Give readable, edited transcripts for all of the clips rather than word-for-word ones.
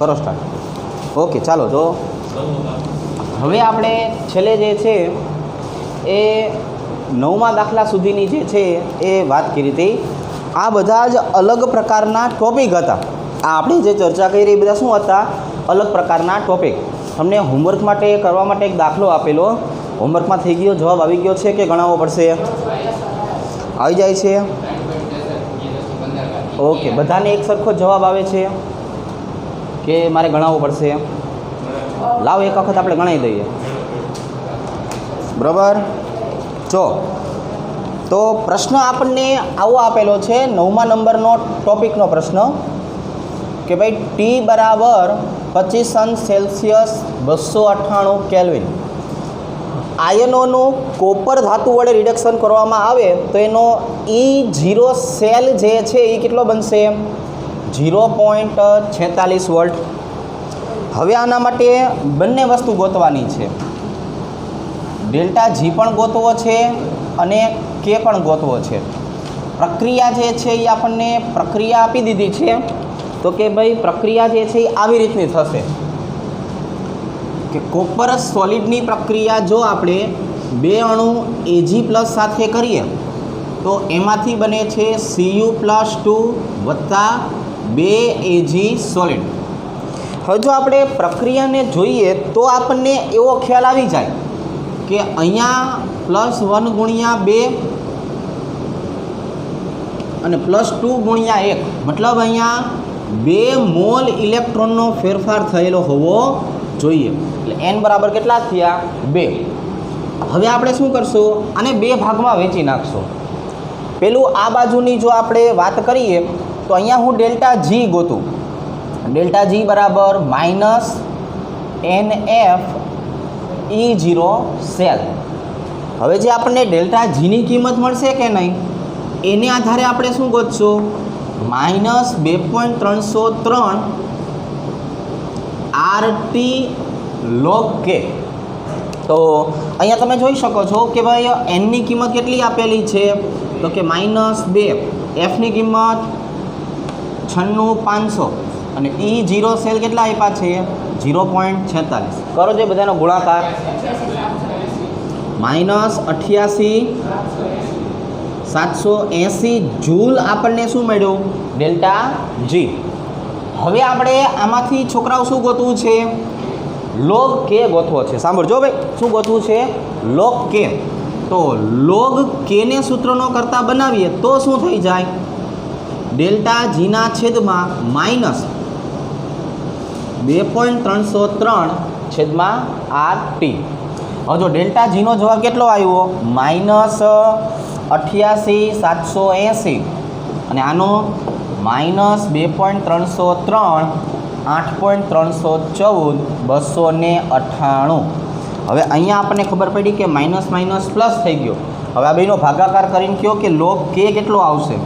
કરો start. Okay ચાલો. જો હવે આપણે છેલ્લે જે છે એ 9મા દાખલા સુધીની જે છે એ વાત કરી હતી. આ બધા જ અલગ પ્રકારના ટોપિક હતા. આ આપણે જે ચર્ચા કરી એ બધા શું હતા? અલગ પ્રકારના ટોપિક. તમને હોમવર્ક માટે કરવા માટે એક દાખલો આપેલો. હોમવર્કમાં થઈ ગયો, જવાબ આવી ગયો છે કે ગણાવવો પડશે? આવી જાય છે? ઓકે, બધાને એક સરખો જવાબ આવે છે કે મારે ગણાવવો પડશે? લાવો એક વખત આપણે ગણાવી દઈએ. બરાબર. જો તો પ્રશ્ન આપણને આવો આપેલો છે, 9મા નંબરનો ટોપિકનો પ્રશ્ન કે ભાઈ ટી બરાબર 25°C 298 કેલ્વિન આયનોનું કોપર ધાતુ વડે રિડક્શન કરવામાં આવે તો એનો E0 સેલ જે છે એ કેટલો બનશે? 0.46 વોલ્ટ. હવે આના માટે બંને વસ્તુ ગોતવાની છે. ડેલ્ટા G પણ ગોતવો છે અને કે પણ ગોતવો છે. પ્રક્રિયા જે છે એ આપણને પ્રક્રિયા આપી દીધી છે. તો કે ભાઈ પ્રક્રિયા જે છે એ આવી રીતની થશે કે કોપર સોલિડની પ્રક્રિયા જો આપણે 2 અણુ Ag+ સાથે કરીએ તો એમાંથી બને છે Cu+2 વત્તા 2 Ag સોલિડ. હવે જો આપણે પ્રક્રિયાને જોઈએ તો આપણને એવો ખ્યાલ આવી જાય કે અહીંયા +1 ગુણ્યા 2 અને +2 ગુણ્યા 1 મતલબ અહીંયા 2 મોલ ઇલેક્ટ્રોનનો ફેરફાર થયેલો હોવો જોઈએ. એટલે n બરાબર કેટલા થયા? 2. હવે આપણે શું કરશું? આને 2 ભાગમાં વહેંચી નાખશું. પેલું આ બાજુની જો આપણે વાત કરીએ તો અહીંયા હું ડેલ્ટા G ગોતું. ડેલ્ટા G બરાબર -NF E0 સેલ. હવે જે આપણને ડેલ્ટા Gની કિંમત મળશે કે નહીં એને આધારે આપણે શું ગોતશું? -2.303 RT log K. તો અહીંયા તમે જોઈ શકો છો કે ભાઈ એનની કિંમત કેટલી આપેલી છે? તો કે -2. એફની કિંમત 96500 અને E0 સેલ કેટલા આપ્યા છે? 0.46. કરો જે બધાનો ગુણાકાર. -88,780 જૂલ આપણને શું મળ્યું? Delta G. હવે આપણે આમાંથી છોકરાઓ શું ગોતવું છે? લોગ કે ગોતવો છે. સાંભળજો ભાઈ, શું ગોતવું છે? લોગ કે. તો લોગ કે ને સૂત્રનો કરતા બનાવીએ તો શું થઈ જાય? ડેલ્ટા Gના છેદમાં -2.303 છેદમાં RT. હવે જો ડેલ્ટા Gનો જવાબ કેટલો આવ્યો? -88,780 અને આનો -2.303 8.314 298. હવે અહીંયા આપણને ખબર પડી કે માઇનસ માઇનસ પ્લસ થઈ ગયો. હવે આ બેનો ભાગાકાર કરીને કહો કે લોગ કે કેટલો આવશે?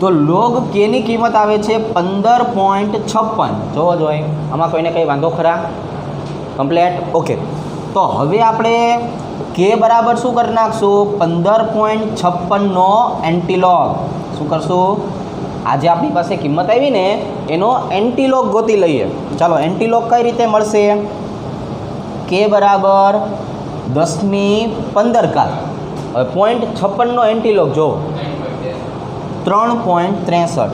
તો લોગ કેની કિંમત આવે છે 15.56. જોવો જોઈએ આમાં કોઈને કંઈ વાંધો ખરા? કમ્પ્લેટ. ઓકે, તો હવે આપણે કે બરાબર શું કરી નાખશું? 15.56નો એન્ટીલોગ. શું કરશું? આજે આપણી પાસે કિંમત આવી ને એનો એન્ટીલોગ ગોતી લઈએ. ચાલો, એન્ટીલોગ કઈ રીતે મળશે? કે બરાબર 10^15. હવે 0.56નો એન્ટીલોગ જો 3.63.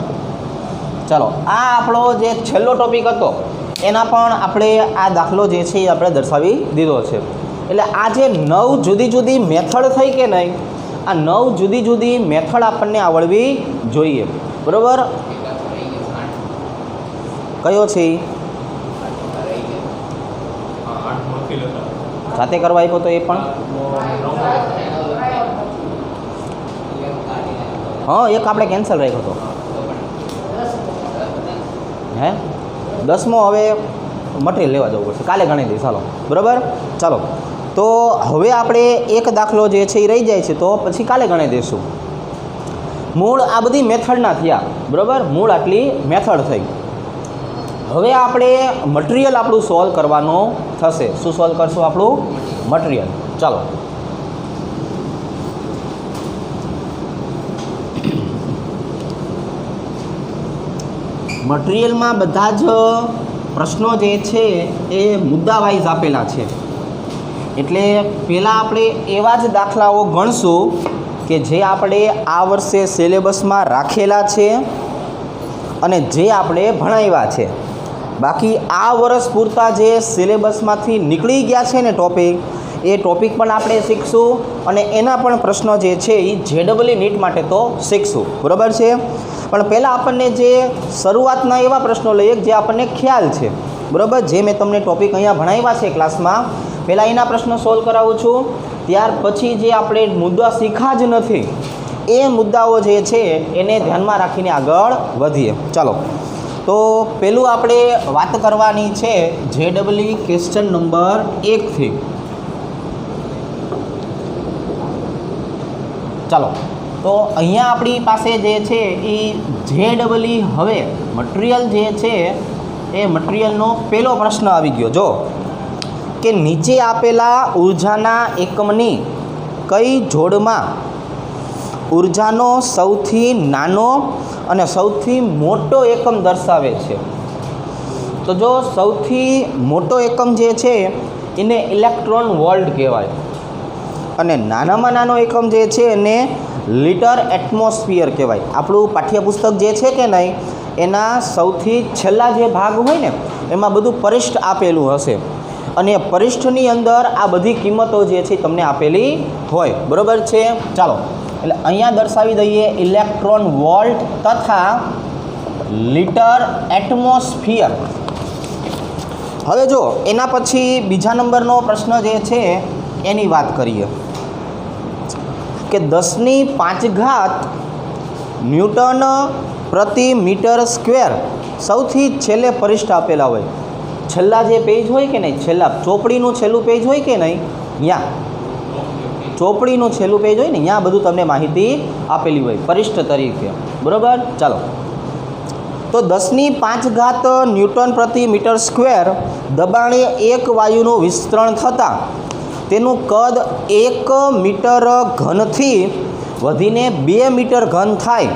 ચાલો, આ આપણો જે છેલ્લો ટોપિક હતો એના પણ આપણે આ દાખલો જે છે એ આપણે દર્શાવી દીધો છે. એટલે આ જે 9 જુદી જુદી મેથડ થઈ કે નહીં, આ 9 જુદી જુદી મેથડ આપણને આવડવી જોઈએ. બરાબર? કયો છે? જાતે કરવા આપ્યો તો એ પણ હા, એક આપણે કેન્સલ રાખ્યો હતો. હે 10મો હવે મટીરિયલ લેવા જવું પડશે, કાલે ગણી દઈશ. ચાલો, બરાબર. ચાલો, તો હવે આપણે એક દાખલો જે છે એ રહી જાય છે તો પછી કાલે ગણી દઈશું. મૂળ આ બધી મેથડના થયા. બરાબર? મૂળ આટલી મેથડ થઈ. હવે આપણે મટીરિયલ આપણું સોલ્વ કરવાનું થશે. શું સોલ્વ કરશું? આપણું મટીરિયલ. ચાલો, મટીરિયલમાં બધા જ પ્રશ્નો જે છે એ મુદ્દા વાઇઝ આપેલા છે, એટલે પહેલાં આપણે એવા જ દાખલાઓ ગણશું કે જે આપણે આ વર્ષે સિલેબસમાં રાખેલા છે અને જે આપણે ભણાવ્યા છે. બાકી આ વર્ષ પૂરતા જે સિલેબસમાંથી નીકળી ગયા છે ને ટોપિક, એ ટોપિક પણ આપણે શીખશું અને એના પણ પ્રશ્નો જે છે એ JEE નીટ માટે તો શીખશું, બરાબર છે. પણ પહેલાં આપણને જે શરૂઆતના એવા પ્રશ્નો લઈએ જે આપણને ખ્યાલ છે, બરાબર. જે મેં તમને ટોપિક અહીંયા ભણાવ્યા છે ક્લાસમાં, પહેલાં એના પ્રશ્નો સોલ્વ કરાવું છું. ત્યાર પછી જે આપણે મુદ્દા શીખા જ નથી એ મુદ્દાઓ જે છે એને ધ્યાનમાં રાખીને આગળ વધીએ. ચાલો, તો પહેલું આપણે વાત કરવાની છે JEE ક્વેશ્ચન નંબર 1થી. ચાલો, તો અહીંયા આપણી પાસે જે છે એ JEE હવે મટીરિયલ જે છે એ મટીરિયલનો પહેલો પ્રશ્ન આવી ગયો. જો કે નીચે આપેલા ઉર્જાના એકમની કઈ જોડમાં ઉર્જાનો સૌથી નાનો અને સૌથી મોટો એકમ દર્શાવે છે? તો જો સૌથી મોટો એકમ જે છે એને ઇલેક્ટ્રોન વોલ્ટ કહેવાય અને નાનામાં નાનો એકમ જે છે એને લિટર એટમોસ્ફિયર કહેવાય. આપણું પાઠ્યપુસ્તક જે છે કે નહીં, એના સૌથી છેલ્લા જે ભાગ હોય ને એમાં બધું પરિષ્ઠ આપેલું હશે અને પરિષ્ઠની અંદર આ બધી કિંમતો જે છે તમને આપેલી હોય, બરાબર છે. ચાલો, એટલે અહીંયા દર્શાવી દઈએ ઇલેક્ટ્રોન વોલ્ટ તથા લિટર એટમોસ્ફિયર. હવે જો એના પછી બીજા નંબરનો પ્રશ્ન જે છે એની વાત કરીએ કે 10⁵ ન્યૂટન પ્રતિ મીટર સ્ક્વેર સૌથી છેલ્લે પરિષ્ઠ આપેલા હોય. છેલ્લા જે પેજ હોય કે નહીં, છેલ્લા ચોપડીનું છેલ્લું પેજ હોય કે નહીં, ત્યાં ચોપડીનું છેલ્લું પેજ હોય ને ત્યાં બધું તમને માહિતી આપેલી હોય પરિષ્ઠ તરીકે, બરાબર. ચાલો, તો 10⁵ ન્યૂટન પ્રતિ મીટર સ્ક્વેર દબાણે એક વાયુનું વિસ્તરણ થતાં તેનું કદ 1 મીટર ઘનથી વધીને 2 મીટર ઘન થાય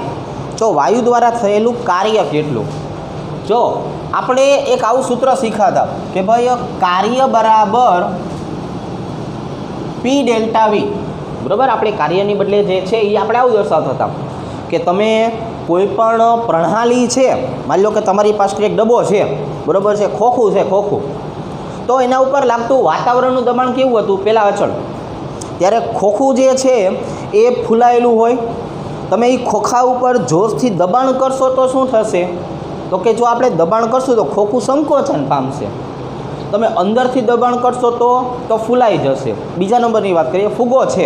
તો વાયુ દ્વારા થયેલું કાર્ય કેટલું? જો આપણે એક આવું સૂત્ર શીખ્યા કે ભાઈ કાર્ય બરાબર P∆V, બરાબર. આપણે કાર્યની બદલે જે છે એ આપણે આવું દર્શાવતા હતા કે તમે કોઈ પણ પ્રણાલી છે, માની લો કે તમારી પાસે એક ડબ્બો છે, બરાબર છે, ખોખું છે, ખોખું, તો એના ઉપર લાગતું વાતાવરણનું દબાણ કેવું હતું પહેલાં અચળ, ત્યારે ખોખું જે છે એ ફૂલાયેલું હોય. તમે એ ખોખા ઉપર જોરથી દબાણ કરશો તો શું થશે? તો કે જો આપણે દબાણ કરશું તો ખોખું સંકોચન પામશે. તમે અંદરથી દબાણ કરશો તો ફૂલાઈ જશે. બીજા નંબરની વાત કરીએ, ફુગ્ગો છે,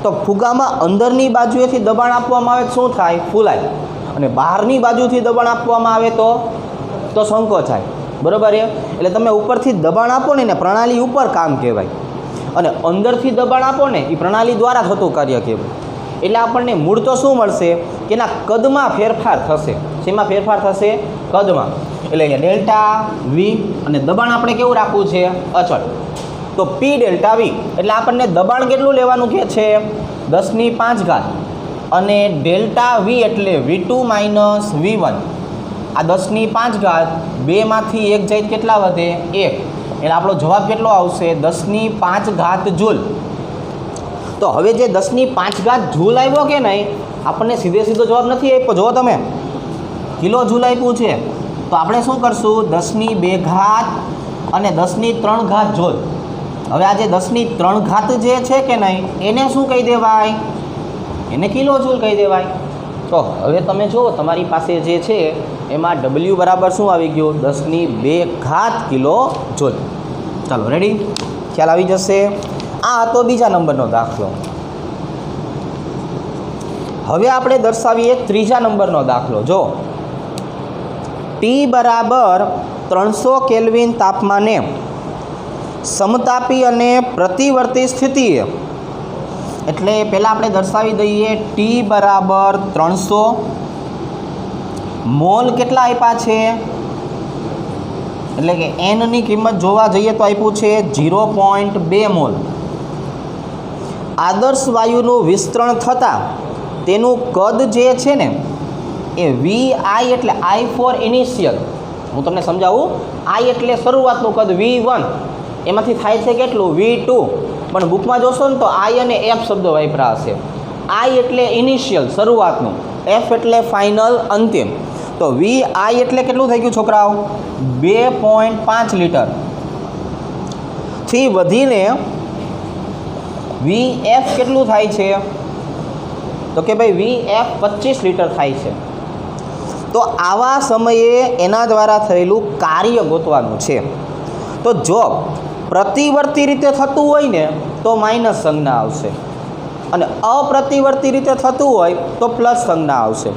તો ફુગ્ગામાં અંદરની બાજુએથી દબાણ આપવામાં આવે શું થાય? ફૂલાય. અને બહારની બાજુથી દબાણ આપવામાં આવે તો સંકોચાય, બરાબર. એટલે તમે ઉપરથી દબાણ આપો ને પ્રણાલી ઉપર કામ કહેવાય અને અંદરથી દબાણ આપો ને એ પ્રણાલી દ્વારા થતું કાર્ય કહેવાય. એટલે આપણને મૂળ તો શું મળશે કે એના કદમાં ફેરફાર થશે. શેમાં ફેરફાર થશે? કદમાં. એટલે અહીંયા ∆V અને દબાણ આપણે કેવું રાખવું છે? અચળ. તો P∆V એટલે આપણને દબાણ કેટલું લેવાનું કહે છે? 10⁵ અને ∆V એટલે V2 - V1. આ 10⁵ બેમાંથી એક જાય કેટલા વધે? 1. એટલે આપણો જવાબ કેટલો આવશે? 10⁵ જૂલ. તો હવે જે 10⁵ જૂલ આવ્યો કે નહીં, આપણને સીધો જવાબ નથી આપ્યો. જો તમે કિલો જૂલ આપ્યું છે તો આપણે શું કરશું? 10⁵ અને 10⁵ જૂલ. હવે આ જે 10⁵ જે છે કે નહીં એને શું કહી દેવાય? એને કિલો જૂલ કહી દેવાય. તો હવે તમે જુઓ તમારી પાસે જે છે એમાં W બરાબર શું આવી ગયું? 10⁵ કિલો જૂલ. ચાલો, રેડી? ખ્યાલ આવી જશે. આ હતો બીજા નંબરનો દાખલો. હવે આપણે દર્શાવીએ ત્રીજા નંબરનો દાખલો. જો T બરાબર 300 કેલ્વિન તાપમાને સમતાપી અને પ્રતિવર્તી સ્થિતિએ, એટલે પહેલાં આપણે દર્શાવી દઈએ T બરાબર 300, મોલ કેટલા આપ્યા છે? એટલે કે Nની કિંમત જોવા જઈએ તો આપ્યું છે 0.2 મોલ. આદર્શ વાયુનું વિસ્તરણ થતાં તેનું કદ જે છે ને એ VI એટલે I ફોર ઇનિશિયલ, હું તમને સમજાવું. I એટલે શરૂઆતનું કદ V1, એમાંથી થાય છે કેટલું V2, પણ બુકમાં જોશો ને તો I અને F શબ્દો વાપરા હશે. I એટલે ઇનિશિયલ શરૂઆતનું, F એટલે ફાઇનલ અંતિમ. તો VI એટલે કેટલું થઈ ગયું છોકરાઓ? 2.5 લીટર થી વધીને VF કેટલું થાય છે? તો કે ભાઈ VF 25 લીટર થાય છે. તો આવા સમયે એના દ્વારા થયેલું કાર્ય ગોતવાનું છે. તો જો પ્રતિવર્તી રીતે થતું હોય ને તો માઇનસ સંજ્ઞા આવશે, અને અપ્રતિવર્તી રીતે થતું હોય તો પ્લસ સંજ્ઞા આવશે.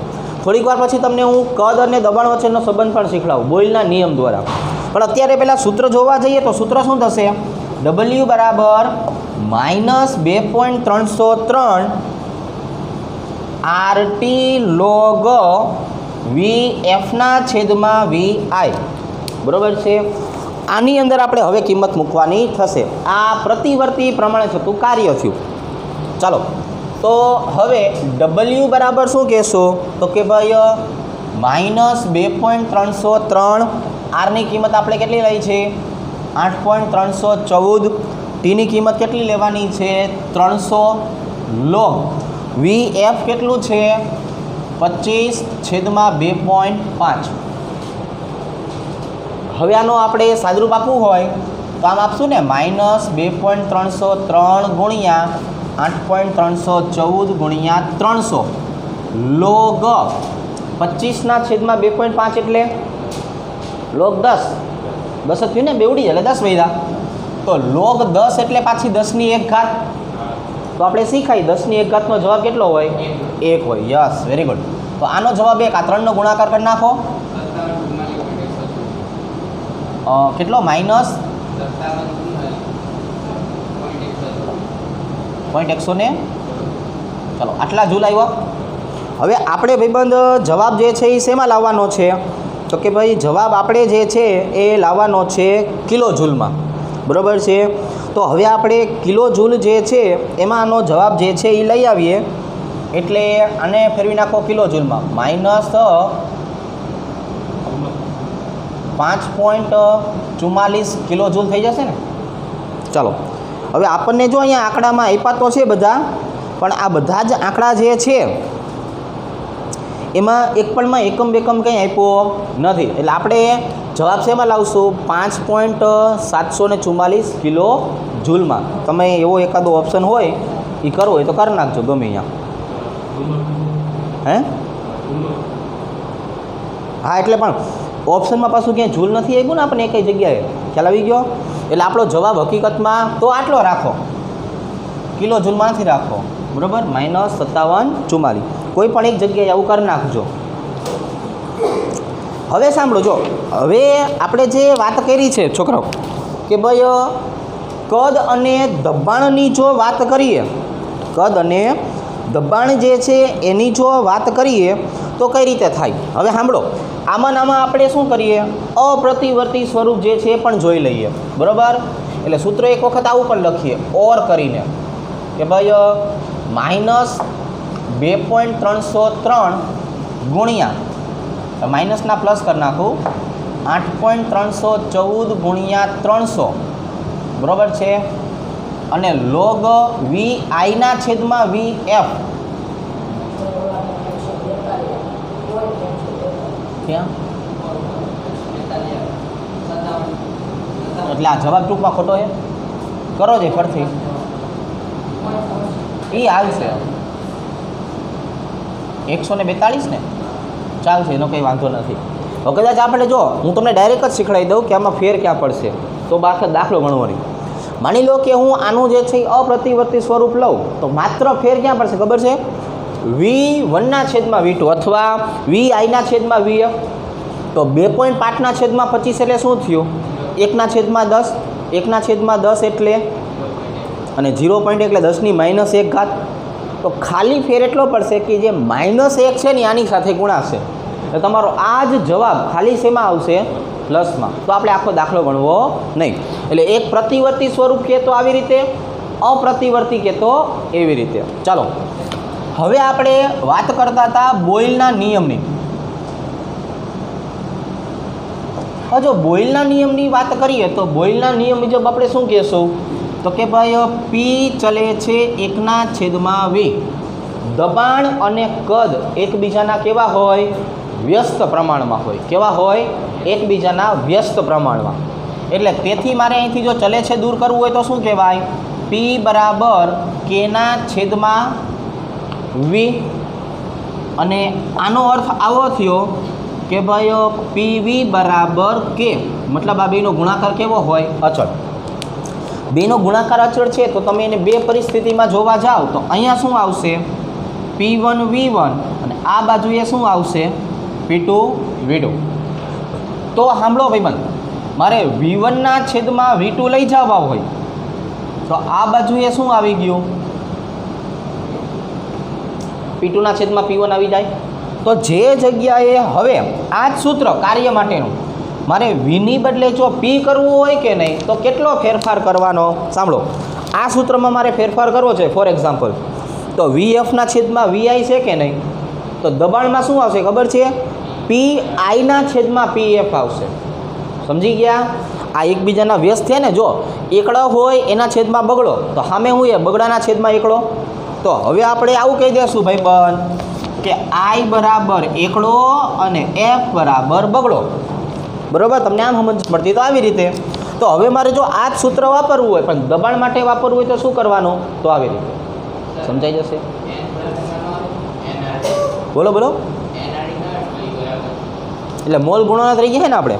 થોડીક વાર પછી તમને હું કદ અને દબાણ વચ્ચેનો સંબંધ પણ શીખવાડું બોયલના નિયમ દ્વારા. પણ અત્યારે પહેલાં સૂત્ર જોવા જઈએ તો સૂત્ર શું થશે? W બરાબર -2.303 RT log VFના છેદમાં VI, બરાબર છે. આની અંદર આપણે હવે કિંમત મૂકવાની થશે. આ પ્રતિવર્તી પ્રમાણે થતું કાર્ય થયું. ચાલો, તો હવે W બરાબર શું કહેશો? તો કે ભાઈ -2.303, આરની કિંમત આપણે કેટલી લઈ છે? 8.314. ટીની કિંમત કેટલી લેવાની છે? 300 log VF કેટલું છે? 25/2.5. હવે આનો આપણે સાદરૂપ આપવું હોય તો આમ આપશું ને, -2.303 ગુણ્યા 8.314 ગુણ્યા 300 log 25/2.5 એટલે log 10. 10 થયું ને, બેવડી એટલે 10 વૈધા. તો log 10 એટલે પાછી 10ની 1 ઘાત. તો આપણે શીખાય 10ની 1 ઘાતનો જવાબ કેટલો હોય? 1 હોય. Yes, very good. તો આનો જવાબ 1. આ 3નો ગુણાકાર કરી નાખો. કેટલો? -0.100 ચલો, આટલા જૂલ આવ્યો. હવે આપણે ભાઈબંધ જવાબ જે છે એ શેમાં લાવવાનો છે? તો કે ભાઈ જવાબ આપણે જે છે એ લાવવાનો છે કિલો જૂલમાં, બરાબર છે. તો હવે આપણે કિલો જૂલ જે છે એમાં આનો જવાબ જે છે એ લઈ આવીએ. એટલે આને ફેરવી નાખો કિલો જૂલમાં. -5.44 કિલો જૂલ થઈ જશે ને. ચાલો, હવે આપણને જો અહીંયા આંકડામાં આપ્યા તો છે બધા, પણ આ બધા જ આંકડા જે છે એમાં એક પણમાં એકમ બેકમ કંઈ આપ્યો નથી. એટલે આપણે જવાબ શેમાં લાવશું? 5.744 કિલો જૂલમાં. તમે એવો એકાદો ઓપ્શન હોય એ કરવો હોય તો કરી નાખજો ગમે અહીંયા. હે હા, એટલે પણ ઓપ્શનમાં પાછું ક્યાંય જૂલ નથી આવ્યું ને આપણે કઈ જગ્યાએ, ખ્યાલ આવી ગયો? એટલે આપણો જવાબ હકીકતમાં તો આટલો રાખો, કિલો જૂલમાં નથી રાખો, બરાબર. -5744 કોઈ પણ એક જગ્યાએ આવું કરી નાખજો. હવે સાંભળો, જો હવે આપણે જે વાત કરી છે છોકરાઓ કે ભાઈ કદ અને દબાણની જો વાત કરીએ, કદ અને દબાણ જે છે એની જો વાત કરીએ તો કઈ રીતે થાય? હવે સાંભળો, આમાં આપણે શું કરીએ? અપ્રતિવર્તી સ્વરૂપ જે છે એ પણ જોઈ લઈએ, બરાબર. એટલે સૂત્ર એક વખત આવું પણ લખીએ, ઓર કરીને કે ભાઈ -2.303 ગુણ્યા, માઇનસના પ્લસ કરી નાખું, 8.314 ગુણ્યા 300, બરાબર છે. અને log VI/VF એટલે આ જવાબ ટૂંકમાં ખોટો છે. કરો છે ફરથી, એ હાલશે. 142 ને ચાલશે, એનો કંઈ વાંધો નથી. હવે કદાચ આપણે જો હું તમને ડાયરેક્ટ જ શીખવાડી દઉં કે આમાં ફેર ક્યાં પડશે, તો દાખલો ગણવાની. માની લો કે હું આનું જે છે અપ્રતિવર્તી સ્વરૂપ લઉં તો માત્ર ફેર ક્યાં પડશે ખબર છે? V1/V2 અથવા VI/VF. તો 2.5/25 એટલે શું થયું? 1/10. 1/10 એટલે, અને 0.1 એટલે 10ની -1 ઘાત. તો ખાલી ફેર એટલો પડશે કે જે -1 છે ને આની સાથે ગુણાશે. તો તમારો આ જ જવાબ ખાલી શેમાં આવશે? પ્લસમાં. તો આપણે આખો દાખલો ગણવો નહીં. એટલે એક પ્રતિવર્તી સ્વરૂપ કે તો આવી રીતે, અપ્રતિવર્તી કે તો એવી રીતે. ચાલો, હવે આપણે વાત કરતા હતા બોયલના નિયમની. હવે જો બોયલના નિયમની વાત કરીએ તો બોયલના નિયમ મુજબ આપણે શું કહેશું તો કે ભાઈ પી ચલે છે 1/v. દબાણ અને કદ એકબીજાના કેવા હોય વ્યસ્ત પ્રમાણમાં હોય. કેવા હોય એકબીજાના વ્યસ્ત પ્રમાણમાં. એટલે તેથી મારે અહીંથી જો ચલે છે દૂર કરવું હોય તો શું કહેવાય પી બરાબર k/v. અને આનો અર્થ આવો થયો કે ભાઈ પીવી બરાબર કે મતલબ આ બેનો ગુણાકાર કેવો હોય અચળ. બેનો ગુણાકાર અચળ છે તો તમે એને બે પરિસ્થિતિમાં જોવા જાઓ તો અહીંયા શું આવશે P1V1 અને આ બાજુએ શું આવશે P2V2. તો સાંભળો ભાઈબંધ, મારે V1/V2 લઈ જવા હોય તો આ બાજુએ શું આવી ગયું P2/P1 આવી જાય. તો જે જગ્યાએ હવે આ જ સૂત્ર કાર્ય માટેનું મારે વીની બદલે જો પી કરવું હોય કે નહીં તો કેટલો ફેરફાર કરવાનો સાંભળો. આ સૂત્રમાં મારે ફેરફાર કરવો છે. ફોર એક્ઝામ્પલ તો VF/VI છે કે નહીં તો દબાણમાં શું આવશે ખબર છે PI/PF આવશે. સમજી ગયા? આ એકબીજાના વ્યસ્ત છે ને, જો એકડો હોય એના છેદમાં બગડો તો સામે હું એ બગડાના છેદમાં એકડો. તો હવે આપણે આવું કહી દઈશું ભાઈ બંધ કે I બરાબર એકડો અને F બરાબર બગડો. બરાબર? તમને આમ સમજ પડતી તો આવી રીતે. તો હવે મારે જો આ જ સૂત્ર વાપરવું હોય પણ દબાણ માટે વાપરવું હોય તો શું કરવાનું તો આવી રીતે સમજાઈ જશે. બોલો બોલો. એટલે મોલ ગુણોના તરીકે છે ને આપણે.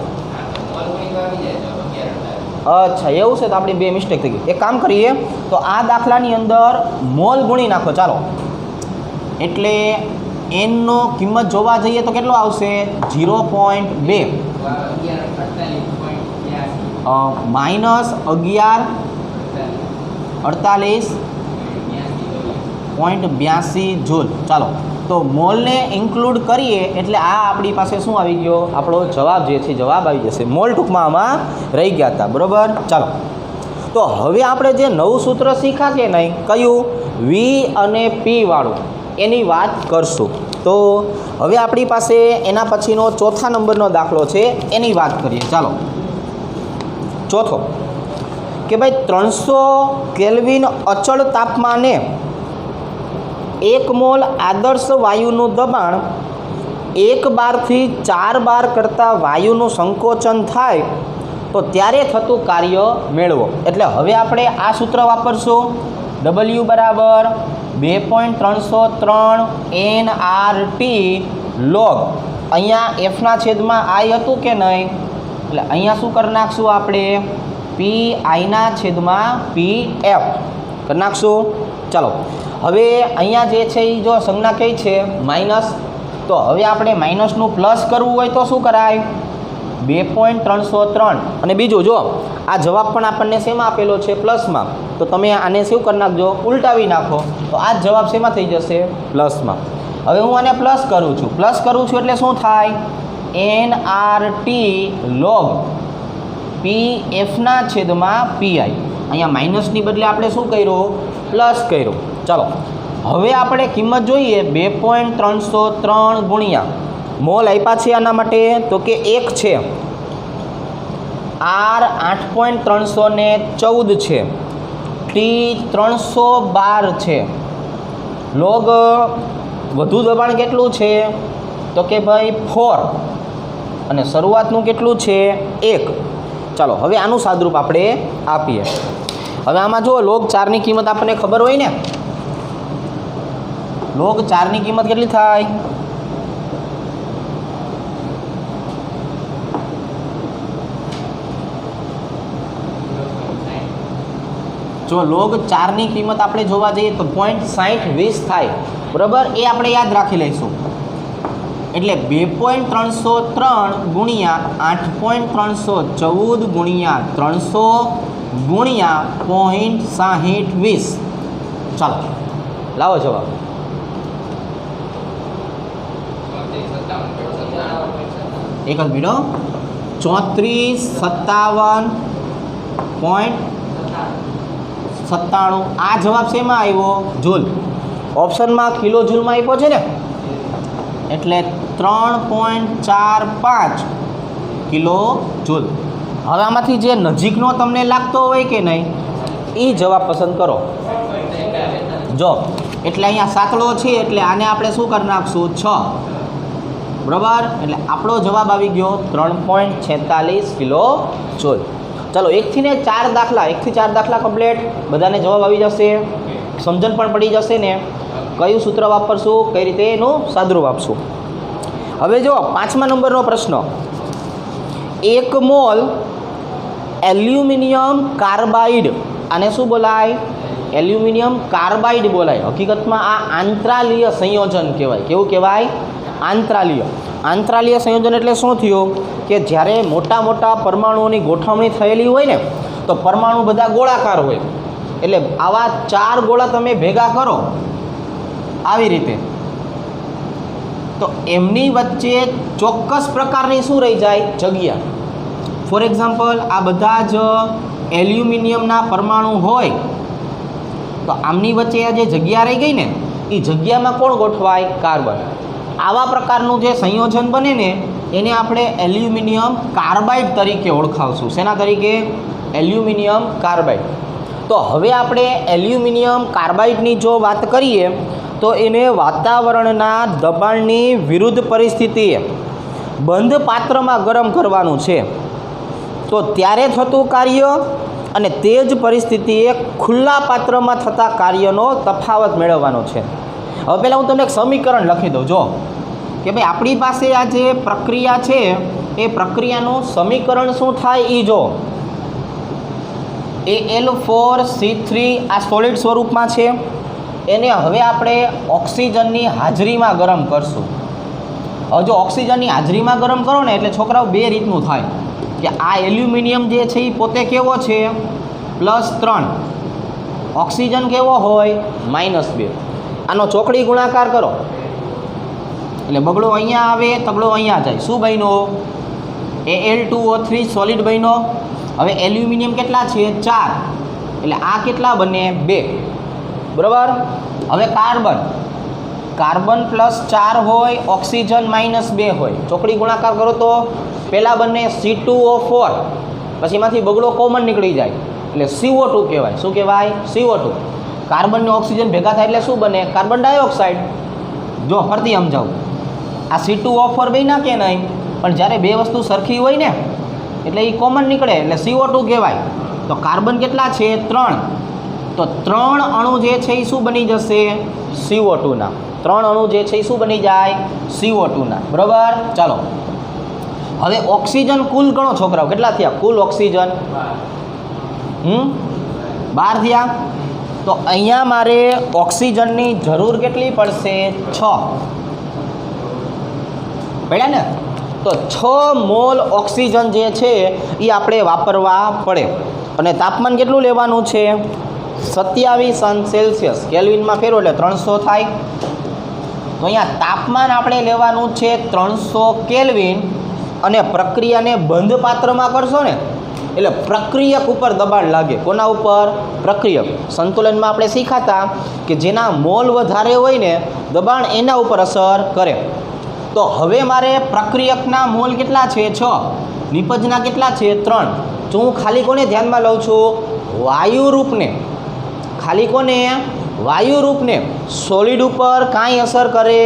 અચ્છા એવું છે તો આપણી બે મિસ્ટેક થઈ ગઈ. એક કામ કરીએ તો આ દાખલાની અંદર મોલ ગુણી નાખો ચાલો. એટલે એનનો કિંમત જોવા જઈએ તો કેટલો આવશે 0.2 -11/48.82 જૂલ. ચાલો તો મોલને ઇન્ક્લુડ કરીએ એટલે આ આપણી પાસે શું આવી ગયો આપણો જવાબ જે છે જવાબ આવી જશે. મોલ ટૂંકમાં આમાં રહી ગયા હતા. બરાબર? ચાલો તો હવે આપણે જે નવું સૂત્ર શીખ્યા કે નહીં કયું વી અને પી વાળું એની વાત કરશું. તો હવે આપણી પાસે એના પછીનો ચોથા નંબરનો દાખલો છે એની વાત કરીએ. ચાલો ચોથો કે ભાઈ 300 કેલ્વિન અચળ તાપમાને 1 મોલ આદર્શ વાયુનું દબાણ 1 બારથી 4 બાર કરતાં વાયુનું સંકોચન થાય તો ત્યારે થતું કાર્ય મેળવો. એટલે હવે આપણે આ સૂત્ર વાપરશું W બરાબર 2.303 nRT log. અહીંયા F/I હતું કે નહીં એટલે અહીંયા શું કરી નાખશું આપણે PI/PF કરી નાખશું. ચાલો હવે અહીંયા જે છે એ જો સંજ્ઞા કઈ છે માઇનસ, તો હવે આપણે માઇનસનું પ્લસ કરવું હોય તો શું કરાય 2.303. અને બીજું જો આ જવાબ પણ આપણને શેમાં આપેલો છે પ્લસમાં, તો તમે આને શું કરી નાખજો ઉલટાવી નાખો તો આ જવાબ શેમાં થઈ જશે પ્લસમાં. હવે હું આને પ્લસ કરું છું એટલે શું થાય nRT log PF/PI. અહીંયા માઇનસની બદલે આપણે શું કર્યું પ્લસ કર્યું. ચાલો હવે આપણે કિંમત જોઈએ 2.303 ગુણ્યા મોલ આપ્યા છે આના માટે તો કે 1 છે, R 8.314 છે, T 312 છે, લોગ વધુ દબાણ કેટલું છે તો કે ભાઈ 4 અને શરૂઆતનું કેટલું છે 1. ચાલો હવે આનું સાદરૂપ આપણે આપીએ. હવે આમાં જો લોગ 4ની કિંમત આપણને ખબર હોય ને, લોગ 4ની કિંમત કેટલી થાય જો લોગ 4ની કિંમત આપણે જોવા જઈએ તો 0.6020 થાય. બરાબર? એ આપણે યાદ રાખી લઈશું. એટલે 2.303 ગુણ્યા 8.314 ગુણ્યા 300 ગુણ્યા 0.6020. ચાલો લાવો જવાબ. એક જ મિનિટ 3457.97. આ જવાબ શેમાં આવ્યો જૂલ. ઓપ્શનમાં કિલો જૂલમાં આપ્યો છે ને એટલે 3.45 કિલો જૂલ. હવે આમાંથી જે નજીકનો તમને લાગતો હોય કે નહીં એ જવાબ પસંદ કરો. જો એટલે અહીંયા સાતડો છે એટલે આને આપણે શું કરી નાખશું 6, બરાબર. એટલે આપણો જવાબ આવી ગયો 3.46 કિલો જૂલ. ચાલો 1 થી 4 દાખલા કમ્પ્લીટ. બધાને જવાબ આવી જશે, સમજણ પણ પડી જશે ને કયું સૂત્ર વાપરશું, કઈ રીતે એનું સાદુરૂપ આપશું. હવે જો 5મા નંબરનો પ્રશ્ન, 1 મોલ એલ્યુમિનિયમ કાર્બાઇડ, આને શું બોલાય? એલ્યુમિનિયમ કાર્બાઇડ બોલાય. હકીકતમાં આ આંતરાલીય સંયોજન કહેવાય. કેવું કહેવાય? આંતરાલીય સંયોજન એટલે શું થયું કે જ્યારે મોટા મોટા પરમાણુઓની ગોઠવણી થયેલી હોય ને તો પરમાણુ બધા ગોળાકાર હોય. એટલે આવા 4 ગોળા તમે ભેગા કરો આવી રીતે તો એમની વચ્ચે ચોક્કસ પ્રકારની શું રહી જાય? જગ્યા. ફોર એક્ઝામ્પલ આ બધા જ એલ્યુમિનિયમના પરમાણુ હોય તો આમની વચ્ચે આ જે જગ્યા રહી ગઈ ને એ જગ્યામાં કોણ ગોઠવાય? કાર્બન. આવા પ્રકારનું જે સંયોજન બને ને એને આપણે એલ્યુમિનિયમ કાર્બાઇડ તરીકે ઓળખાવશું. શેના તરીકે? Aluminium carbide. તો હવે આપણે એલ્યુમિનિયમ કાર્બાઇડની જો વાત કરીએ તો એને વાતાવરણના દબાણની વિરુદ્ધ પરિસ્થિતિએ બંધ પાત્રમાં ગરમ કરવાનું છે. તો ત્યારે થતું કાર્ય અને તે જ પરિસ્થિતિએ ખુલ્લા પાત્રમાં થતા કાર્યનો તફાવત મેળવવાનો છે. હવે પહેલાં હું તમને એક સમીકરણ લખી દઉં. જો કે ભાઈ આપણી પાસે આ જે પ્રક્રિયા છે એ પ્રક્રિયાનું સમીકરણ શું થાય એ જો. Al4C3 આ સોલિડ સ્વરૂપમાં છે, એને હવે આપણે ઓક્સિજનની હાજરીમાં ગરમ કરશું. હવે જો ઓક્સિજનની હાજરીમાં ગરમ કરો ને એટલે છોકરાઓ બે રીતનું થાય કે આ એલ્યુમિનિયમ જે છે એ પોતે કેવો છે? +3. ઓક્સિજન કેવો હોય? -2. આનો ચોકડી ગુણાકાર કરો એટલે બગડો અહીંયા આવે, તગડો અહીંયા જાય. શું બન્યો? Al2O3 સોલિડ બન્યો. હવે એલ્યુમિનિયમ કેટલા છે? 4. એટલે આ કેટલા બને? 2. બરાબર. હવે કાર્બન +4 હોય, ઓક્સિજન -2 હોય. ચોકડી ગુણાકાર કરો તો પહેલાં બંને C2O4, પછી એમાંથી બગડો કોમન નીકળી જાય એટલે CO2 કહેવાય. શું કહેવાય? CO2. કાર્બન ને ઓક્સિજન ભેગા થાય એટલે શું બને? Carbon dioxide. જો ફરતી સમજાવું, આ C2O4 બન્યા કે નહીં, પણ જ્યારે બે વસ્તુ સરખી હોય ને એટલે એ કોમન નીકળે એટલે CO2 કહેવાય. તો કાર્બન કેટલા છે? 3. તો 3 અણુ જે છે એ શું બની જશે? CO2 ના. 3 અણુ જે છે એ શું બની જાય? CO2 ના. બરાબર. ચાલો હવે ઓક્સિજન કુલ ગણો છોકરાઓ, કેટલા થયા કુલ ઓક્સિજન? 12 થયા. તો અહીંયા મારે ઓક્સિજનની જરૂર કેટલી પડશે? 6. પડ્યા ને? તો 6 મોલ ઓક્સિજન જે છે એ આપણે વાપરવા પડે. અને તાપમાન કેટલું લેવાનું છે? 27°C. કેલ્વિનમાં ફેરવો એટલે 300 થાય. તો અહીંયા તાપમાન આપણે લેવાનું છે 300 કેલ્વિન. અને પ્રક્રિયાને બંધ પાત્રમાં કરશો ને એટલે પ્રક્રિયક ઉપર દબાણ લાગે. કોના ઉપર? પ્રક્રિયક. સંતુલનમાં આપણે શીખાતા કે જેના મોલ વધારે હોય ને દબાણ એના ઉપર અસર કરે. તો હવે મારે પ્રક્રિયકના મોલ કેટલા છે? 6. નિપજના કેટલા છે? 3. તો હું ખાલી કોને ધ્યાનમાં લઉં છું? વાયુરૂપને. ખાલી કોને? વાયુરૂપને. સોલિડ ઉપર કાંઈ અસર કરે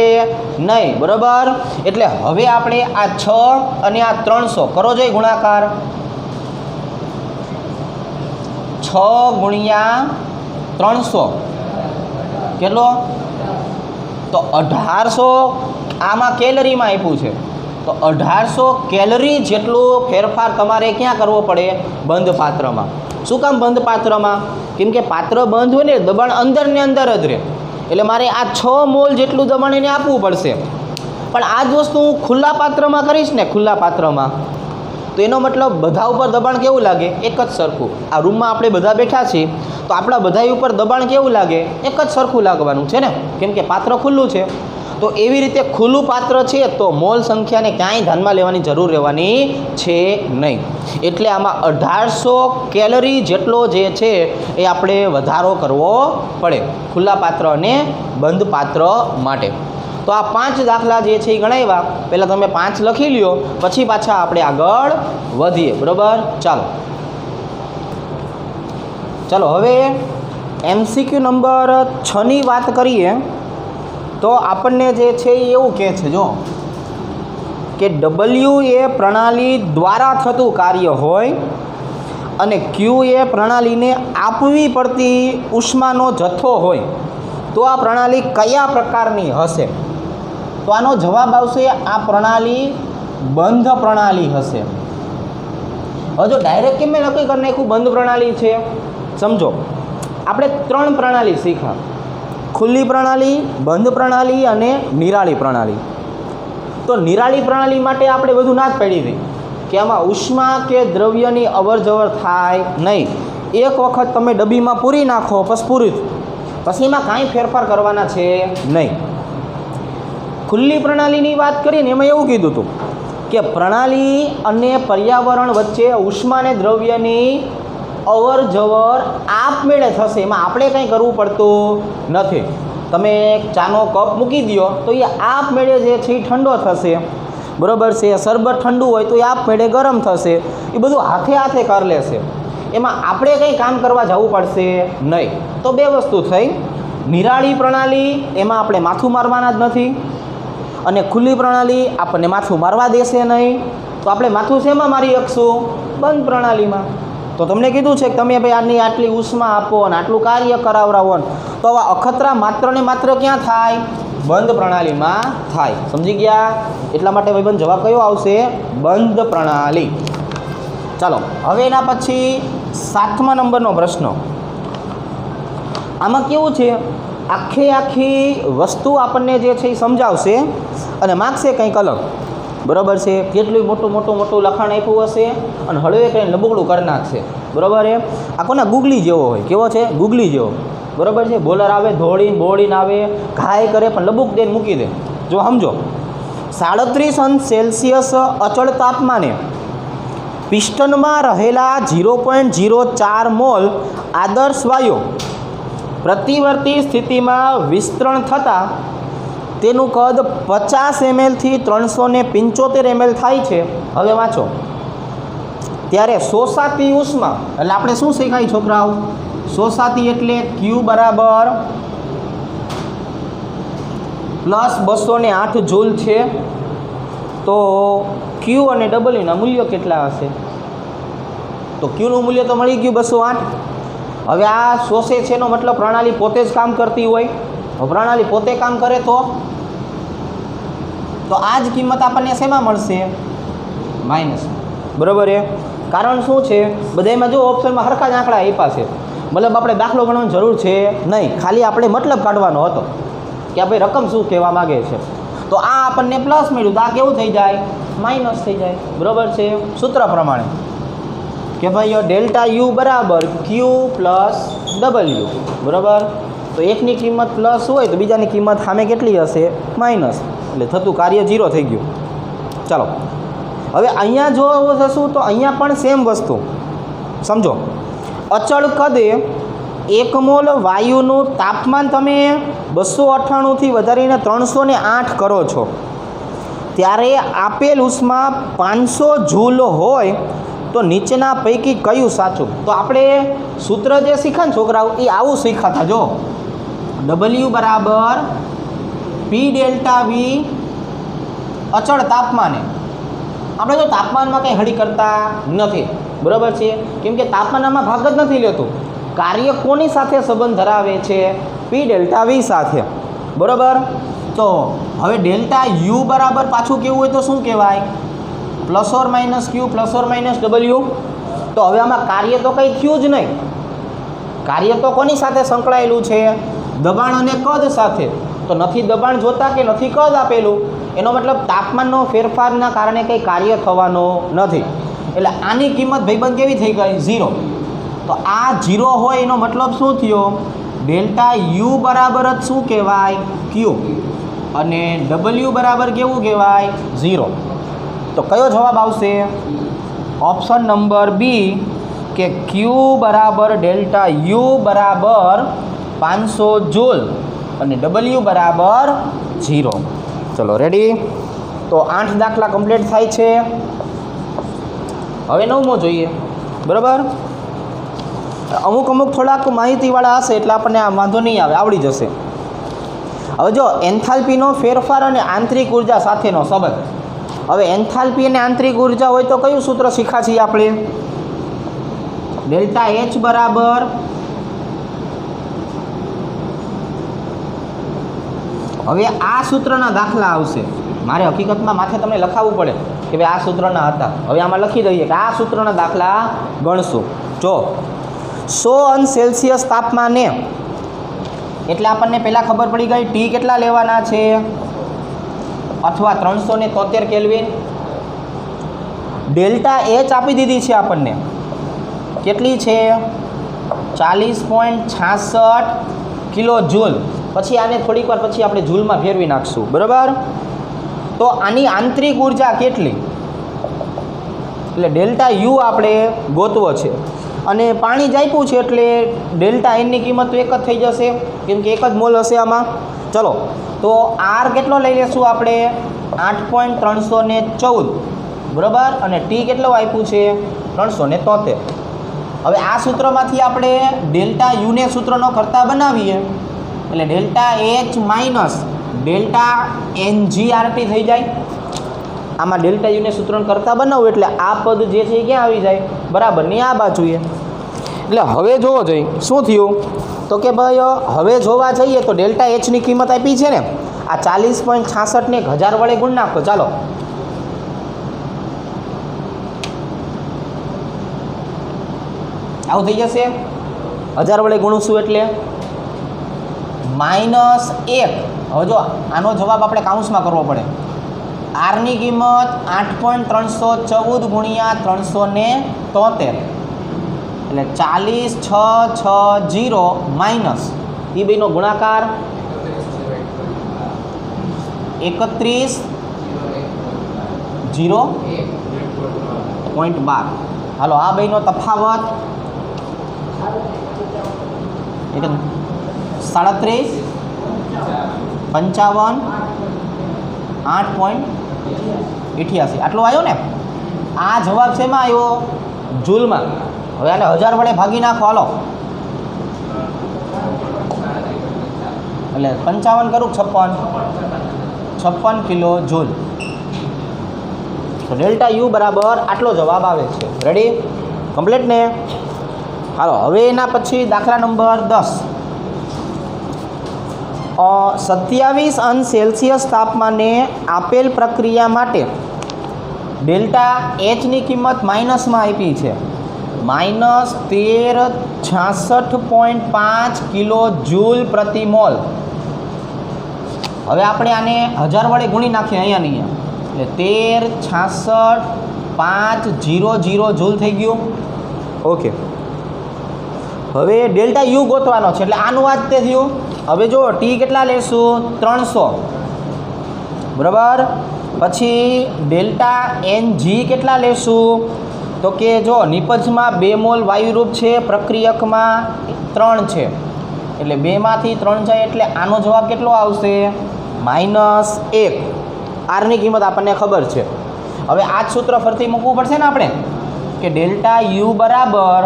નહીં. બરાબર. એટલે હવે આપણે આ 6 અને આ 300 કરો જોઈએ ગુણાકાર. 6 × 300 કેટલો? તો 1800. આમાં કેલરીમાં આપ્યું છે તો 1800 કેલરી જેટલો ફેરફાર તમારે ક્યાં કરવો પડે? બંધ પાત્રમાં. શું કામ બંધ પાત્રમાં? કેમ કે પાત્ર બંધ હોય ને દબાણ અંદર ને અંદર જ રહે. એટલે મારે આ 6 મોલ જેટલું દબાણ એને આપવું પડશે. પણ આ જ વસ્તુ હું ખુલ્લા પાત્રમાં કરીશ ને, ખુલ્લા પાત્રમાં, તો એનો મતલબ બધા ઉપર દબાણ કેવું લાગે? એક જ સરખું. આ રૂમમાં આપણે બધા બેઠા છીએ તો આપણા બધા ઉપર દબાણ કેવું લાગે? એક જ સરખું લાગવાનું છે ને, કેમ કે પાત્ર ખુલ્લું છે. તો એવી રીતે ખુલ્લું પાત્ર છે તો મોલ સંખ્યાને ક્યાંય ધ્યાનમાં લેવાની જરૂર રહેવાની છે નહીં. એટલે આમાં 1800 કેલરી જેટલો જે છે એ આપણે વધારો કરવો પડે ખુલ્લા પાત્ર અને બંધ પાત્ર માટે. તો આ 5 દાખલા જે છે એ ગણાવ્યા. પહેલાં તમે 5 લખી લ્યો, પછી પાછા આપણે આગળ વધીએ. બરાબર, ચાલો હવે MCQ નંબર 6ની વાત કરીએ તો આપણને જે છે એ એવું કહે છે જો કે W એ પ્રણાલી દ્વારા થતું કાર્ય હોય અને Q એ પ્રણાલીને આપવી પડતી ઉષ્માનો જથ્થો હોય તો આ પ્રણાલી કયા પ્રકારની હશે? તો આનો જવાબ આવશે આ પ્રણાલી બંધ પ્રણાલી હશે. હવે જો ડાયરેક્ટ કેમ મેં નક્કી કરી નાખ્યું બંધ પ્રણાલી છે? સમજો, આપણે 3 પ્રણાલી શીખ્યા: ખુલ્લી પ્રણાલી, બંધ પ્રણાલી અને નિરાળી પ્રણાલી. તો નિરાળી પ્રણાલી માટે આપણે બધું ના જ પાડી હતી કે આમાં ઉષ્મા કે દ્રવ્યની અવરજવર થાય નહીં. એક વખત તમે ડબ્બીમાં પૂરી નાખો બસ પૂરું, પછી એમાં કાંઈ ફેરફાર કરવાના છે નહીં. ખુલ્લી પ્રણાલીની વાત કરીને એમાં એવું કીધું હતું કે પ્રણાલી અને પર્યાવરણ વચ્ચે ઉષ્મા અને દ્રવ્યની અવર જવર આપમેળે થશે, એમાં આપણે કંઈ કરવું પડતું નથી. તમે ચાનો કપ મૂકી દો તો એ આપમેળે જે છે એ ઠંડો થશે. બરાબર છે, શરબત ઠંડુ હોય તો એ આપમેળે ગરમ થશે. એ બધું હાથે હાથે કરી લેશે, એમાં આપણે કંઈ કામ કરવા જવું પડશે નહીં. તો 2 વસ્તુ થઈ. નિરાળી પ્રણાલી એમાં આપણે માથું મારવાના જ નથી, અને ખુલ્લી પ્રણાલી આપણને માથું મારવા દેશે નહીં. તો આપણે માથું શેમાં મારી શકશું? બંધ પ્રણાલીમાં. તો તમને કીધું છે કે તમે ભાઈ આની આટલી ઉષ્મા આપો અને આટલું કાર્ય કરાવરાવો, તો આવા અખતરા માત્ર ને માત્ર ક્યાં થાય? બંધ પ્રણાલીમાં થાય. સમજી ગયા? એટલા માટે ભાઈબંધ જવાબ કયો આવશે? બંધ પ્રણાલી. ચાલો હવે એના પછી 7મા નંબરનો પ્રશ્ન. આમાં કેવું છે, આખી વસ્તુ આપણને જે છે એ સમજાવશે અને માગશે કંઈક અલગ. બરાબર છે, કેટલું મોટું લખાણ આપ્યું હશે અને હળવે કરીને લબુકડું કરી નાખશે. બરાબર છે, આ કોના ગુગલી જેવો હોય, કેવો છે? ગુગલી જેવો. બરાબર છે, બોલર આવે ધોળીને બોળીને આવે, ઘાય કરે પણ લબુક દઈને મૂકી દે. જો સમજો, 37°C અચળ તાપમાને પિસ્ટનમાં રહેલા 0.04 મોલ આદર્શ વાયુ પ્રતિવર્તી સ્થિતિમાં વિસ્તરણ થતાં તેનું કદ 50 ml થી 375 ml થાય છે. હવે વાંચો, ત્યારે શોષાતી ઉષ્મા એટલે આપણે શું શીખાય છોકરાઓ? શોષાતી એટલે Q બરાબર +208 જૂલ છે. તો Q અને W મૂલ્ય કેટલા હશે? તો Qનું મૂલ્ય તો મળી ગયું 208. હવે આ શોષે છે એનો મતલબ પ્રણાલી પોતે જ કામ કરતી હોય. પ્રણાલી પોતે કામ કરે તો આ જ કિંમત આપણને શેમાં મળશે? માઇનસ. બરાબર છે, કારણ શું છે? બધામાં જો ઓપ્શનમાં સરખા જ આંકડા આપ્યા છે, મતલબ આપણે દાખલો ગણવાની જરૂર છે નહીં, ખાલી આપણે મતલબ કાઢવાનો હતો કે આ ભાઈ રકમ શું કહેવા માગે છે. તો આ આપણને પ્લસ મળ્યું તો આ કેવું થઈ જાય? માઇનસ થઈ જાય. બરાબર છે, સૂત્ર પ્રમાણે કે ભાઈ ડેલ્ટા યુ બરાબર Q પ્લસ W. બરાબર, તો એકની કિંમત પ્લસ હોય તો બીજાની કિંમત સામે કેટલી હશે? માઇનસ. એટલે થતું કાર્ય 0 થઈ ગયું. ચાલો હવે અહીંયા જો થશું તો અહીંયા પણ સેમ વસ્તુ સમજો. અચળ કદે 1 મોલ વાયુનું તાપમાન તમે 298થી વધારીને 308 કરો છો, ત્યારે આપેલ ઉષ્મા 500 જૂલ હોય તો નીચેના પૈકી કયું સાચું? તો આપણે સૂત્ર જે શીખ્યા ને છોકરાઓ એ આવું શીખાતા. જો W બરાબર P ડેલ્ટા V અચળ તાપમાને. આપણે જો તાપમાનમાં કંઈ હળી કરતા નથી. બરાબર છે, કેમ કે તાપમાનમાં ભાગ જ નથી લેતું. કાર્ય કોની સાથે સંબંધ ધરાવે છે? P ડેલ્ટા V સાથે. બરાબર, તો હવે ડેલ્ટા U બરાબર પાછું કેવું હોય તો શું કહેવાય? +or-Q +or-W. તો હવે આમાં કાર્ય તો કંઈ થયું જ નહીં. કાર્ય તો કોની સાથે સંકળાયેલું છે? દબાણ અને કદ સાથે. તો નથી દબાણ જોતા કે નથી કદ આપેલું, એનો મતલબ તાપમાનનો ફેરફારના કારણે કંઈ કાર્ય થવાનો નથી. એટલે આની કિંમત ભાઈબંધ કેવી થઈ ગઈ? 0. તો આ 0 હોય એનો મતલબ શું થયો? ડેલ્ટા U બરાબર જ શું કહેવાય? Q. અને W બરાબર કેવું કહેવાય? 0. તો કયો જવાબ આવશે? ઓપ્શન નંબર બી કે Q બરાબર ડેલ્ટા U બરાબર 500 જૂલ અને W બરાબર 0. ચલો રેડી. તો 8 દાખલા કમ્પ્લીટ થાય છે. હવે 9મો જોઈએ. બરાબર. અમુક થોડાક માહિતીવાળા હશે એટલે આપણને આ વાંધો નહીં આવે, આવડી જશે. હવે જો એન્થાલ્પીનો ફેરફાર અને આંતરિક ઉર્જા સાથેનો સંબંધ. હવે એન્થાલ્પી અને આંતરિક ઉર્જા હોય તો કયું સૂત્ર શીખ્યા છીએ આપણે? ડેલ્ટા H બરાબર હવે આ સૂત્રના દાખલા આવશે. મારે હકીકતમાં માથે તમને લખાવવું પડે કે ભાઈ આ સૂત્રના હતા. હવે આમાં લખી દઈએ કે આ સૂત્રના દાખલા ગણશું. જો 100 અંશ સેલ્સિયસ તાપમાને એટલે આપણને પહેલાં ખબર પડી ગઈ ટી કેટલા લેવાના છે, અથવા 373 કેલ્વિન. ડેલ્ટા H આપી દીધી છે આપણને, કેટલી છે? 40.66 કિલો જૂલ. પછી આને થોડીક વાર પછી આપણે જૂલમાં ફેરવી નાખશું. બરાબર. તો આની આંતરિક ઉર્જા કેટલી? એટલે ડેલ્ટા યુ આપણે ગોતવો છે. અને પાણી જ આપ્યું છે એટલે ડેલ્ટા એનની કિંમત તો એક જ થઈ જશે, કેમ કે એક જ મોલ હશે આમાં. ચલો તો આર કેટલો લઈ લેશું આપણે? 8.314. બરાબર. અને ટી કેટલો આપ્યું છે? 373. હવે આ સૂત્રમાંથી આપણે ડેલ્ટા યુને સૂત્રનો કરતા બનાવીએ એટલે delta H minus delta NGRT થઈ જાય. આમાં ડેલ્ટા યુને સૂત્રનો કરતા બનાવવું એટલે આ પદ જે છે એ ક્યાં આવી જાય? બરાબરની આ બાજુએ. એટલે હવે જોવો જોઈએ શું થયું. તો કે ભાઈ હવે જોવા જઈએ તો ડેલ્ટા Hની કિંમત આપી છે ને, આ 40.66 ને 1000 વડે ગુણ નાખો. ચાલો આવું થઈ જશે. 1000 વડે ગુણશું એટલે -1. હવે જો આનો જવાબ આપણે કાઉન્સમાં કરવો પડે. આરની કિંમત 8.314 ગુણ્યા 373 એટલે 40660 માઇનસ એ બેનો ગુણાકાર 31.0.12. હાલો આ બેનો તફાવત 37, 55, 8.88 આટલો આવ્યો ને. આ જવાબ છે એમાં આવ્યો? જૂલમાં. હવે આને 1000 વડે ભાગી નાખો. હાલો એટલે 55 કરું 56 કિલો જૂલ. તો ડેલ્ટા યુ બરાબર આટલો જવાબ આવે છે. રેડી? કમ્પ્લીટ ને? હાલો હવે એના પછી દાખલા નંબર 10. 27 અંશ સેલ્સિયસ તાપમાને આપેલ પ્રક્રિયા માટે ડેલ્ટા Hની કિંમત માઇનસમાં આપી છે, -1366.5 કિલો જૂલ પ્રતિ મોલ. હવે આપણે આને 1000 વડે ગુણી નાખીએ અહીંયા નહીં એટલે 1366.500 જૂલ થઈ ગયું. ઓકે. હવે ડેલ્ટા યુ ગોતવાનો છે એટલે આનું આ જ તે થયું. હવે જો ટી કેટલા લેશું? 300. બરાબર. પછી ડેલ્ટા NG કેટલા લેશું? તો કે જો નિપજમાં 2 મોલ વાયુરૂપ છે, પ્રક્રિયકમાં 3 છે એટલે 2 માંથી 3 જાય એટલે આનો જવાબ કેટલો આવશે? -1. આરની કિંમત આપણને ખબર છે. હવે આ જ સૂત્ર ફરીથી મૂકવું પડશે ને આપણે કે ડેલ્ટા યુ બરાબર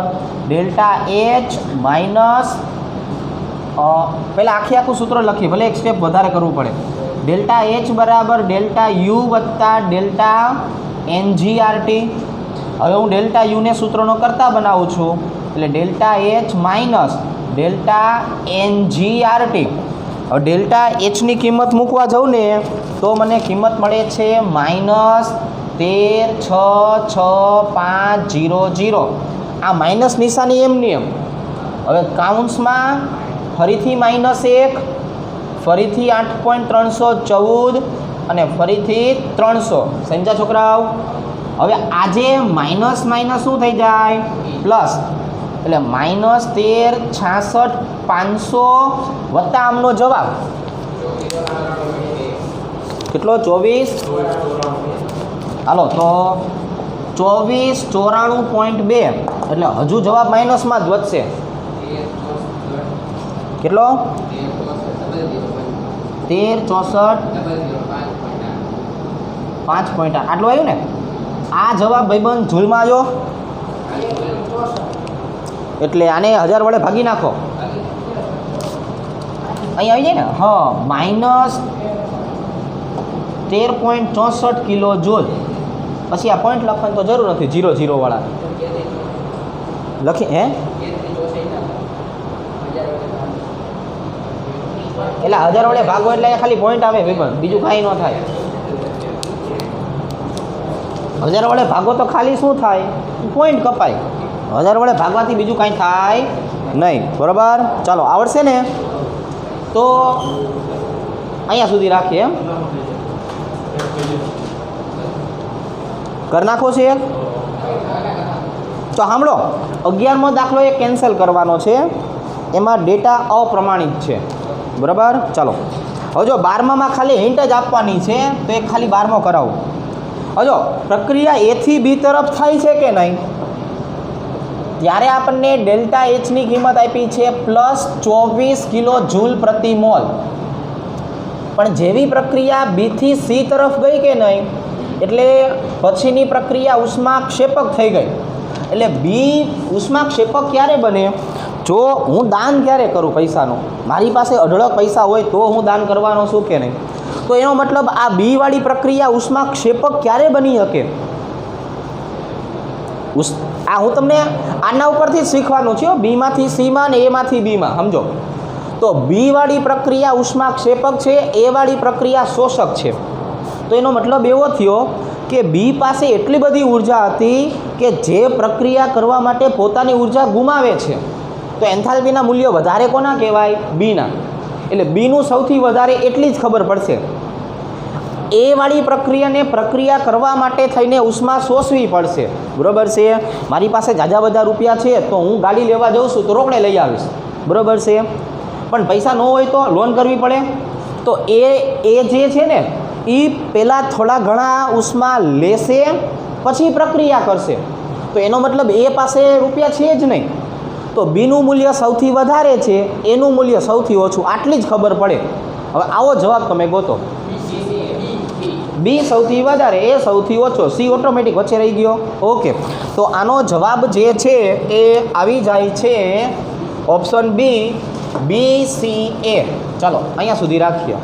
ડેલ્ટા H માઇનસ પહેલાં આખું સૂત્ર લખીએ, ભલે એક સ્ટેપ વધારે કરવું પડે. ડેલ્ટા H બરાબર ડેલ્ટા યુ વત્તા ડેલ્ટા NGRT. હવે હું ડેલ્ટા યુને સૂત્રનો કરતા બનાવું છું એટલે delta H minus delta NGRT. હવે ડેલ્ટા Hની કિંમત મૂકવા જાઉં ને તો મને કિંમત મળે છે -1366.500. આ માઇનસ નિશાની એમની એમ. હવે કાઉન્સમાં ફરીથી -1, ફરીથી 8.314 અને ફરીથી 300. સમજ્યા છોકરાઓ? હવે આજે માઇનસ માઇનસ શું થઈ જાય? પ્લસ. એટલે -1366.500 વત્તા આમનો જવાબ કેટલો? 24. હાલો તો 2494.2 એટલે હજુ જવાબ માઇનસમાં જ વધશે. કેટલો? 13 64 5.8 આટલું આવ્યું ને? આ જવાબ ભાઈબંધ જૂલમાં આવ્યો એટલે આને 1000 વડે ભાગી નાખો. અહીં આવી જાય ને? હા, -13.64 કિલો જૂલ. પછી આ પોઈન્ટ લખવાની તો જરૂર નથી, 00 વાળા લખી. હે એટલે 1000 વડે ભાગો એટલે ખાલી પોઈન્ટ આવે ભાઈબંધ, બીજું કાંઈ ન થાય. 1000 વડે ભાગો તો ખાલી શું થાય? પોઈન્ટ કપાય. 1000 વડે ભાગવાથી બીજું કાંઈ થાય નહીં. બરાબર, ચાલો આવડશે ને? તો અહીંયા સુધી રાખીએ. એમ કરી નાખો છે. તો સાંભળો, 11મો દાખલો એ કેન્સલ કરવાનો છે, એમાં ડેટા અપ્રમાણિત છે. બરાબર, ચાલો હવે જો 12માં ખાલી હિન્ટ જ આપવાની છે, તો એક ખાલી 12મો કરાવું. હવે જો પ્રક્રિયા A થી B તરફ થાય છે કે નહીં, ત્યારે આપણને ડેલ્ટા Hની કિંમત આપી છે +24 કિલો જૂલ પ્રતિ મોલ. પણ જેવી પ્રક્રિયા B થી C તરફ ગઈ કે નહીં, એટલે પછીની પ્રક્રિયા ઉષ્માક્ષેપક થઈ ગઈ. એટલે બી ઉષ્માક્ષેપક ક્યારે બને? જો હું દાન ક્યારે કરું પૈસાનું, મારી પાસે અઢળક પૈસા હોય તો હું દાન કરવાનો છું કે નહીં, તો એનો મતલબ આ બી વાળી પ્રક્રિયા ઉષ્માક્ષેપક ક્યારે બની શકે? આ હું તમને આના ઉપરથી જ શીખવાનું છે, બીમાંથી સીમાં ને એમાંથી બીમાં, સમજો. તો બી વાળી પ્રક્રિયા ઉષ્માક્ષેપક છે, એ વાળી પ્રક્રિયા શોષક છે. તો એનો મતલબ એવો થયો કે બી પાસે એટલી બધી ઉર્જા હતી કે જે પ્રક્રિયા કરવા માટે પોતાની ઉર્જા ગુમાવે છે. તો એન્થાલ્પીના મૂલ્યો વધારે કોના કહેવાય? બીના. એટલે બીનું સૌથી વધારે એટલી જ ખબર પડશે. એ વાળી પ્રક્રિયાને પ્રક્રિયા કરવા માટે થઈને ઉષ્મા શોષવી પડશે. બરાબર છે? મારી પાસે ઝાઝા બધા રૂપિયા છે તો હું ગાડી લેવા જાઉં છું તો રોકડે લઈ આવીશ. બરાબર છે? પણ પૈસા ન હોય તો લોન કરવી પડે. તો એ જે છે ને, એ પહેલાં થોડા ઘણા ઉષ્મા લેશે, પછી પ્રક્રિયા કરશે. તો એનો મતલબ એ પાસે રૂપિયા છે જ નહીં. તો બીનું મૂલ્ય સૌથી વધારે છે, એનું મૂલ્ય સૌથી ઓછું, આટલી જ ખબર પડે. હવે આવો જવાબ તમે ગોતો. બી સૌથી વધારે, એ સૌથી ઓછો, સી ઓટોમેટિક વચ્ચે રહી ગયો. ઓકે, તો આનો જવાબ જે છે એ આવી જાય છે ઓપ્શન બી, BCA. ચાલો અહીંયા સુધી રાખીએ.